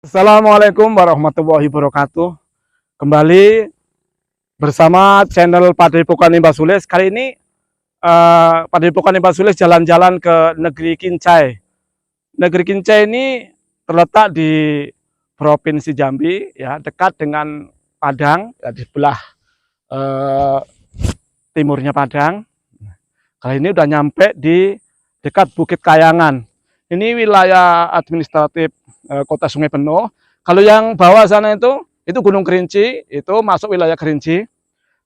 Assalamualaikum warahmatullahi wabarakatuh. Kembali bersama channel Padepokan Imba Sulis. Kali ini Padepokan Imba Sulis jalan-jalan ke negeri Kincai. Negeri Kincai ini terletak di Provinsi Jambi, ya, dekat dengan Padang, ya, di sebelah eh, timurnya Padang. Kali ini udah nyampe di dekat Bukit Kayangan. Ini wilayah administratif Kota Sungai Penuh. Kalau yang bawah sana itu Gunung Kerinci, itu masuk wilayah Kerinci.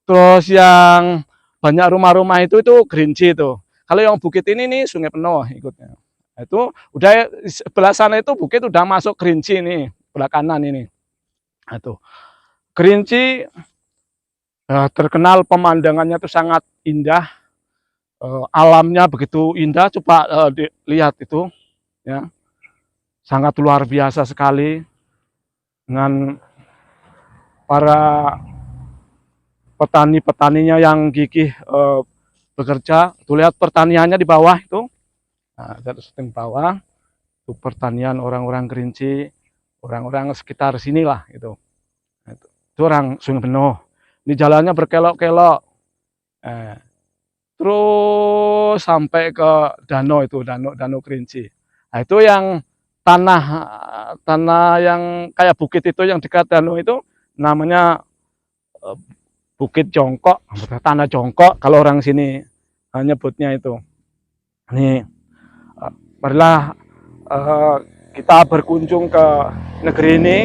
Terus yang banyak rumah-rumah itu Kerinci itu. Kalau yang bukit ini nih Sungai Penuh ikutnya. Itu udah sebelah sana itu bukit udah masuk Kerinci nih, sebelah kanan ini. Itu Kerinci terkenal pemandangannya itu sangat indah, alamnya begitu indah. Coba dilihat itu, ya, sangat luar biasa sekali dengan para petani-petaninya yang gigih bekerja. Tuh lihat pertaniannya di bawah itu. Nah, dari setting bawah itu pertanian orang-orang Kerinci, orang-orang sekitar sinilah itu. Itu orang Sungai Penuh. Ini jalannya berkelok-kelok. Terus sampai ke danau itu, danau Kerinci. Nah, itu yang tanah tanah yang kayak bukit itu yang dekat danau itu namanya Bukit Jongkok, tanah jongkok kalau orang sini nyebutnya itu. Nih, marilah kita berkunjung ke negeri ini.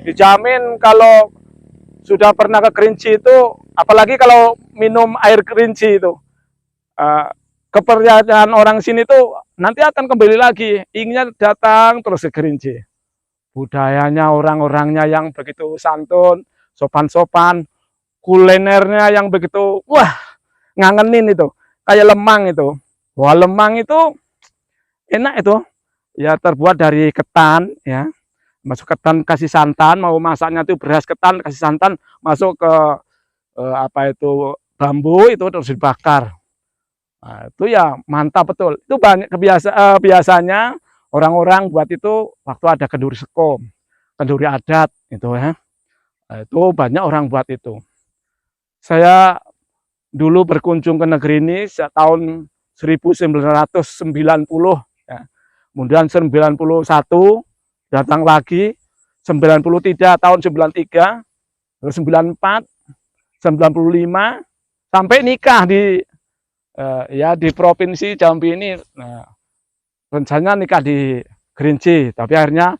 Dijamin kalau sudah pernah ke Kerinci itu, apalagi kalau minum air Kerinci itu, kepercayaan orang sini tuh nanti akan kembali lagi, inginnya datang terus ke Kerinci. Budayanya orang-orangnya yang begitu santun, sopan-sopan, kulinernya yang begitu, wah, ngangenin itu, kayak lemang itu. Wah, lemang itu enak itu, ya, terbuat dari ketan, ya, masuk ketan kasih santan, mau masaknya itu beras ketan kasih santan, masuk ke apa itu bambu itu terus dibakar. Nah, itu ya mantap betul. Itu banyak biasanya orang-orang buat itu waktu ada kenduri sekom, kenduri adat itu, ya. Nah, itu banyak orang buat itu. Saya dulu berkunjung ke negeri ini tahun 1990, ya. Kemudian 91 datang lagi, 93 tahun 93, terus 94, 95 sampai nikah di ya di provinsi Jambi ini. Nah, rencananya nikah di Kerinci, tapi akhirnya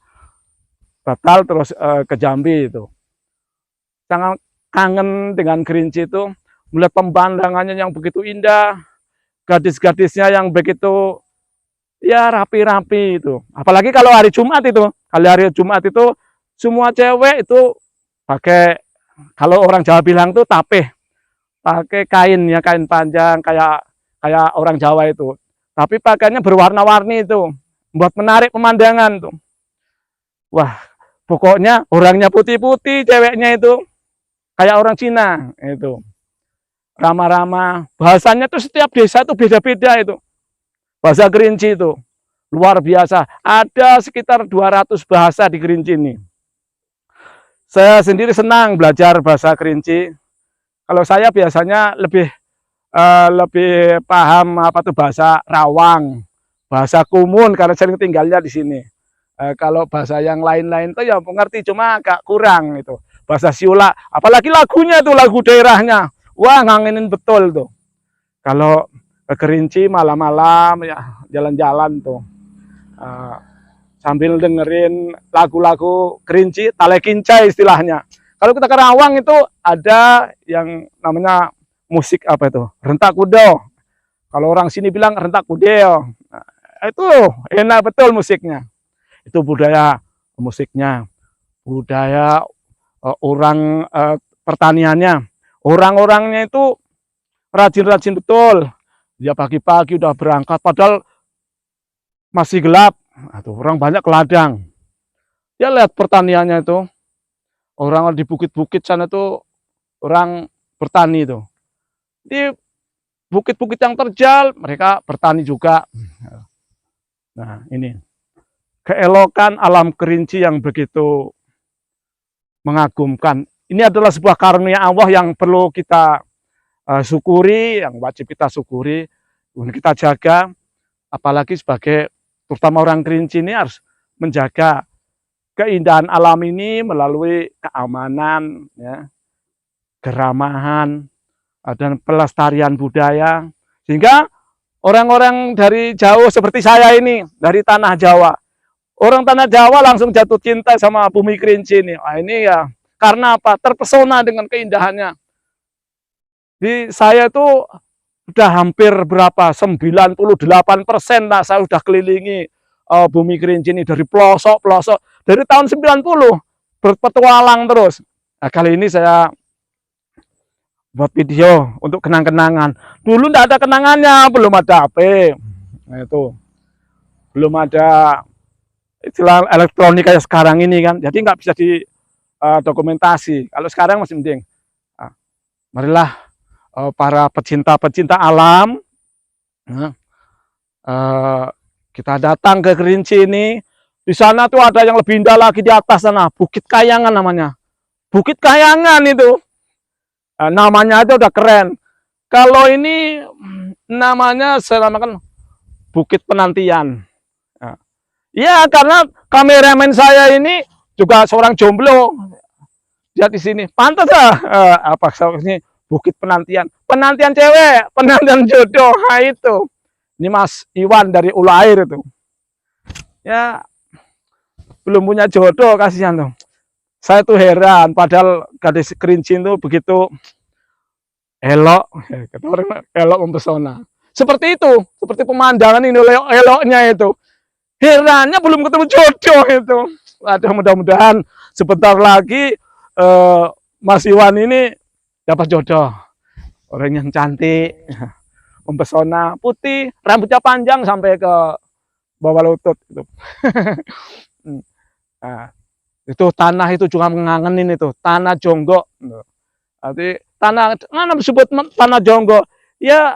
batal terus ke Jambi itu. Sangat kangen dengan Kerinci itu, melihat pemandangannya yang begitu indah, gadis-gadisnya yang begitu, ya, rapi-rapi itu. Apalagi kalau hari Jumat itu, kali hari Jumat itu semua cewek itu pakai, kalau orang Jawa bilang tuh tapeh, pakai kain, ya, kain panjang kayak kayak orang Jawa itu. Tapi pakainya berwarna-warni itu, buat menarik pemandangan tuh. Wah, pokoknya orangnya putih-putih, ceweknya itu kayak orang Cina itu. Ramah-ramah, bahasanya tuh setiap desa itu beda-beda itu. Bahasa Kerinci itu luar biasa. Ada sekitar 200 bahasa di Kerinci ini. Saya sendiri senang belajar bahasa Kerinci. Kalau saya biasanya lebih paham apa tuh bahasa Rawang, bahasa Kumun karena sering tinggalnya di sini. Kalau bahasa yang lain-lain tuh ya mengerti, cuma agak kurang itu. Bahasa Siula, apalagi lagunya tuh, lagu daerahnya. Wah, ngangenin betul tuh. Kalau ke Kerinci malam-malam, ya, jalan-jalan tuh. Uh, Sambil dengerin lagu-lagu Kerinci, Tale Kincai istilahnya. Kalau kita ke Rawang itu ada yang namanya musik apa itu? Rentak kudo. Kalau orang sini bilang rentak kudeo. Nah, itu enak betul musiknya. Itu budaya musiknya, budaya orang pertaniannya. Orang-orangnya itu rajin-rajin betul. Dia pagi-pagi udah berangkat, padahal masih gelap. Aduh, orang banyak ke ladang. Ya, lihat pertaniannya itu. Orang di bukit-bukit sana tuh orang bertani itu. Di bukit-bukit yang terjal mereka bertani juga. Nah, ini. keelokan alam Kerinci yang begitu mengagumkan. Ini adalah sebuah karunia Allah yang perlu kita syukuri, yang wajib kita syukuri, kita jaga, apalagi sebagai terutama orang Kerinci ini harus menjaga keindahan alam ini melalui keamanan, ya, keramahan, dan pelestarian budaya, sehingga orang-orang dari jauh seperti saya ini, dari tanah Jawa, orang tanah Jawa langsung jatuh cinta sama bumi Kerinci ini. Wah, ini ya karena apa? Terpesona dengan keindahannya. Di saya itu udah hampir berapa? 98% lah saya udah kelilingi bumi Kerinci ini dari pelosok-pelosok. Dari tahun 90 berpetualang terus. Nah, kali ini saya buat video untuk kenang-kenangan. Dulu tidak ada kenangannya, belum ada HP. Nah, itu belum ada istilah elektronik kayak sekarang ini kan. Jadi nggak bisa di dokumentasi. Kalau sekarang masih penting. Nah, marilah para pecinta-pecinta alam, kita datang ke Kerinci ini. Di sana tuh ada yang lebih indah lagi di atas sana, Bukit Kayangan namanya. Bukit Kayangan itu. Namanya aja udah keren. Kalau ini namanya saya namakan Bukit Penantian. Ya, karena kameramen saya ini juga seorang jomblo. Lihat di sini, pantas lah apa ini Bukit Penantian. Penantian cewek, penantian jodoh. Nah, itu. Ini Mas Iwan dari Ulu Air itu. Ya, belum punya jodoh, kasihan tuh. Saya tuh heran, padahal gadis Kerinci itu begitu elok, kata orang elok mempesona. Seperti itu, seperti pemandangan ini eloknya itu. Herannya belum ketemu jodoh itu. Aduh, mudah-mudahan sebentar lagi Mas Iwan ini dapat jodoh. Orang yang cantik, mempesona, putih, rambutnya panjang sampai ke bawah lutut. Gitu. Nah, itu tanah itu juga mengangenin itu, tanah Jonggok. Nanti tanah, mana disebut tanah Jonggok? Ya,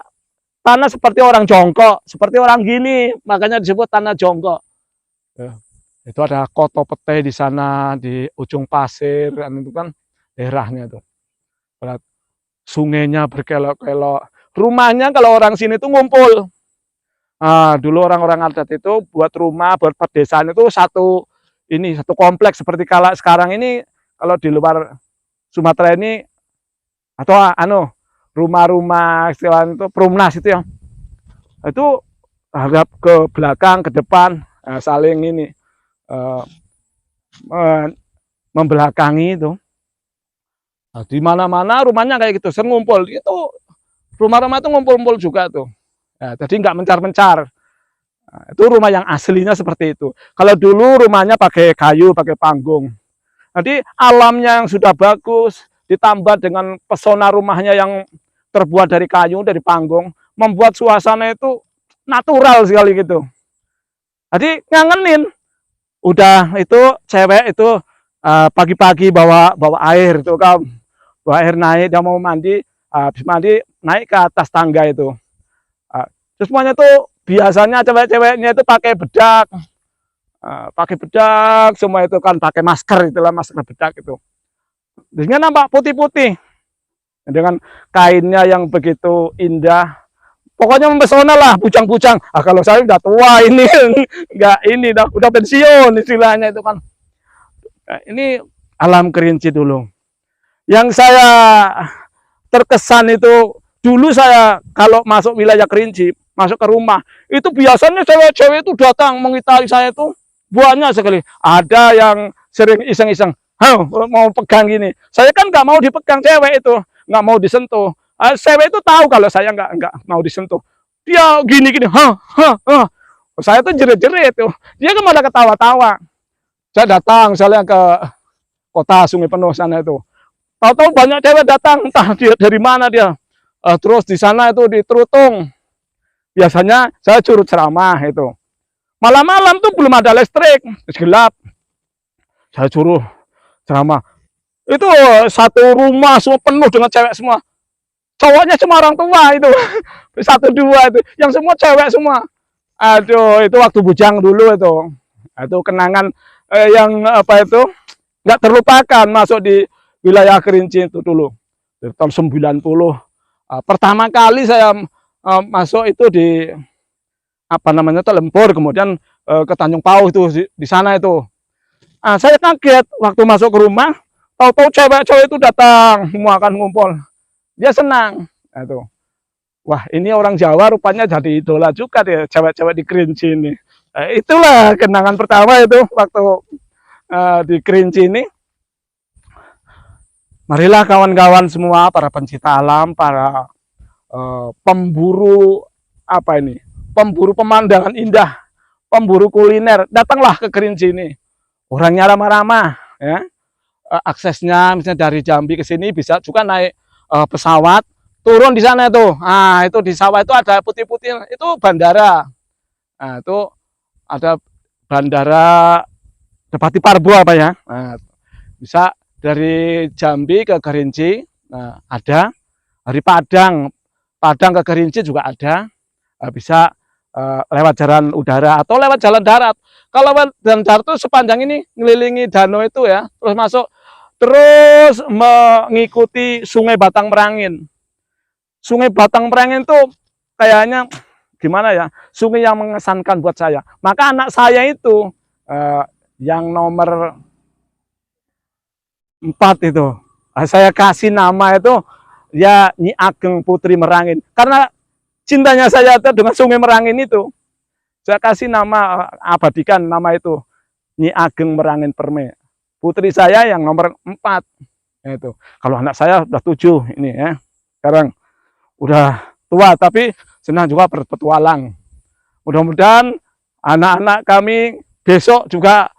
tanah seperti orang jongkok, seperti orang gini, makanya disebut tanah Jonggok. Itu ada Koto Pete di sana, di ujung pasir, kan itu kan daerahnya itu. Sungainya berkelok-kelok. Rumahnya kalau orang sini itu ngumpul. Nah, dulu orang-orang adat itu buat rumah, buat pedesaan itu satu kompleks seperti kalau sekarang ini. Kalau di luar Sumatera ini atau rumah-rumah istilahnya itu perumnas itu ya, itu hadap ke belakang ke depan, saling ini membelakangi itu. Nah, di mana-mana rumahnya kayak gitu, ngumpul itu, rumah-rumah itu ngumpul-ngumpul juga tuh. Nah, jadi nggak mencar-mencar. Nah, itu rumah yang aslinya seperti itu. Kalau dulu rumahnya pakai kayu, pakai panggung. Jadi alamnya yang sudah bagus, ditambah dengan pesona rumahnya yang terbuat dari kayu, dari panggung, membuat suasana itu natural sekali gitu. Jadi ngangenin. Udah itu cewek itu pagi-pagi bawa air itu kan, bawa air naik, dia mau mandi, habis mandi naik ke atas tangga itu. Terus semuanya tuh biasanya cewek-ceweknya itu pakai bedak, semua itu kan pakai masker, itulah masker bedak itu. Dengan nampak putih-putih, dengan kainnya yang begitu indah, pokoknya mempesona lah, bujang-bujang. Kalau saya udah tua ini, nggak ini, udah pensiun istilahnya itu kan. Nah, ini alam Kerinci dulu. Yang saya terkesan itu, dulu saya kalau masuk wilayah Kerinci, masuk ke rumah, itu biasanya cewek-cewek itu datang mengitari saya itu banyak sekali. Ada yang sering iseng-iseng, mau pegang gini. Saya kan nggak mau dipegang cewek itu, nggak mau disentuh. Cewek itu tahu kalau saya nggak mau disentuh. Dia gini-gini, saya tuh jerit-jerit tuh. Dia kan malah ketawa-tawa. Saya datang misalnya ke kota Sungai Penuh sana itu. Tahu-tahu banyak cewek datang, entah dia dari mana dia. Terus di sana itu di Trutung. Biasanya saya curut ceramah itu. Malam-malam tuh belum ada listrik, gelap. Saya suruh ceramah. Itu satu rumah semua penuh dengan cewek semua. Cowoknya cuma orang tua itu. Satu dua itu. Yang semua cewek semua. Aduh, itu waktu bujang dulu itu. Nah, itu kenangan yang apa itu nggak terlupakan masuk di wilayah Kerinci itu dulu. Dari tahun 90. Pertama kali saya masuk itu di apa namanya itu Lempur, kemudian ke Tanjung Pauh itu di sana itu. Saya kaget waktu masuk ke rumah, tahu-tahu cewek-cewek itu datang, semua akan ngumpul. Dia senang. Nah, itu. Wah, ini orang Jawa rupanya jadi idola juga deh cewek-cewek di Kerinci ini. Itulah kenangan pertama itu waktu di Kerinci ini. Marilah kawan-kawan semua, para pencinta alam, para pemburu apa ini, pemburu pemandangan indah, pemburu kuliner, datanglah ke Kerinci ini. Orangnya ramah-ramah, ya. Aksesnya misalnya dari Jambi ke sini bisa juga naik pesawat, turun di sana itu. Nah, itu di sawah itu ada putih-putih, itu bandara. Nah, itu ada bandara Depati Parbo apa ya. Nah, bisa dari Jambi ke Kerinci, nah, ada. Dari Padang ke Kerinci juga ada. Bisa lewat jalan udara atau lewat jalan darat. Kalau lewat jalan darat itu sepanjang ini ngelilingi danau itu ya, terus masuk, terus mengikuti Sungai Batang Merangin. Sungai Batang Merangin itu kayaknya gimana ya, sungai yang mengesankan buat saya. Maka anak saya itu yang nomor 4 itu, saya kasih nama itu ya Nyi Ageng Putri Merangin, karena cintanya saya dengan Sungai Merangin itu. Saya kasih nama, abadikan nama itu Nyi Ageng Merangin Perme. Putri saya yang nomor 4 itu. Kalau anak saya udah 7 ini ya, sekarang udah tua tapi senang juga berpetualang. Mudah-mudahan anak-anak kami besok juga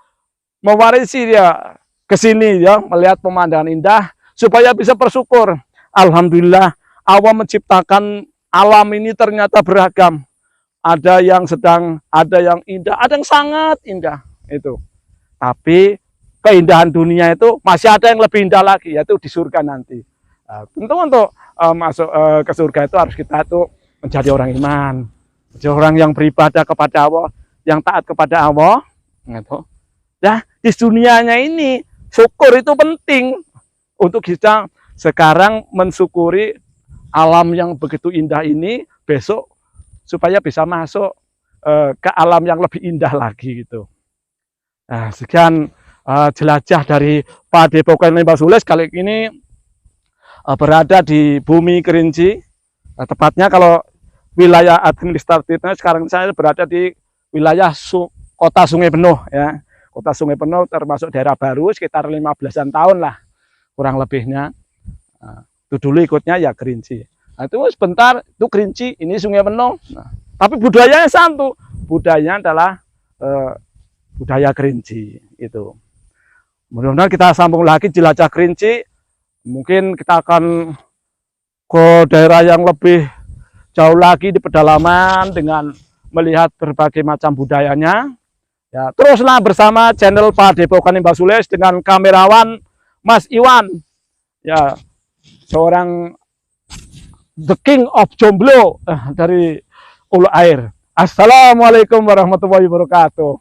mewarisi dia ke sini ya, melihat pemandangan indah supaya bisa bersyukur. Alhamdulillah Allah menciptakan alam ini ternyata beragam. Ada yang sedang, ada yang indah, ada yang sangat indah itu. Tapi keindahan dunia itu masih ada yang lebih indah lagi, yaitu di surga nanti. Tentu untuk masuk ke surga itu harus kita tuh menjadi orang iman, menjadi orang yang beribadah kepada Allah, yang taat kepada Allah. Gitu. Nah, di dunianya ini syukur itu penting untuk kita sekarang mensyukuri alam yang begitu indah ini, besok supaya bisa masuk ke alam yang lebih indah lagi gitu. Nah, sekian jelajah dari Padepokan Lembah Sules kali ini berada di bumi Kerinci. Tepatnya kalau wilayah administratifnya sekarang saya berada di wilayah Kota Sungai Penuh ya. Kota Sungai Penuh termasuk daerah baru sekitar 15-an tahun lah kurang lebihnya. Itu dulu ikutnya ya Kerinci. Nah, itu sebentar itu Kerinci, ini Sungai Penuh. Nah, tapi budayanya satu, budayanya adalah budaya Kerinci itu. Mudah-mudahan kita sambung lagi jelajah Kerinci. Mungkin kita akan ke daerah yang lebih jauh lagi di pedalaman dengan melihat berbagai macam budayanya. Ya, teruslah bersama channel Padepokan Lembah Sules dengan kamerawan Mas Iwan. Ya, seorang the king of jomblo dari Ulu Air. Assalamualaikum warahmatullahi wabarakatuh.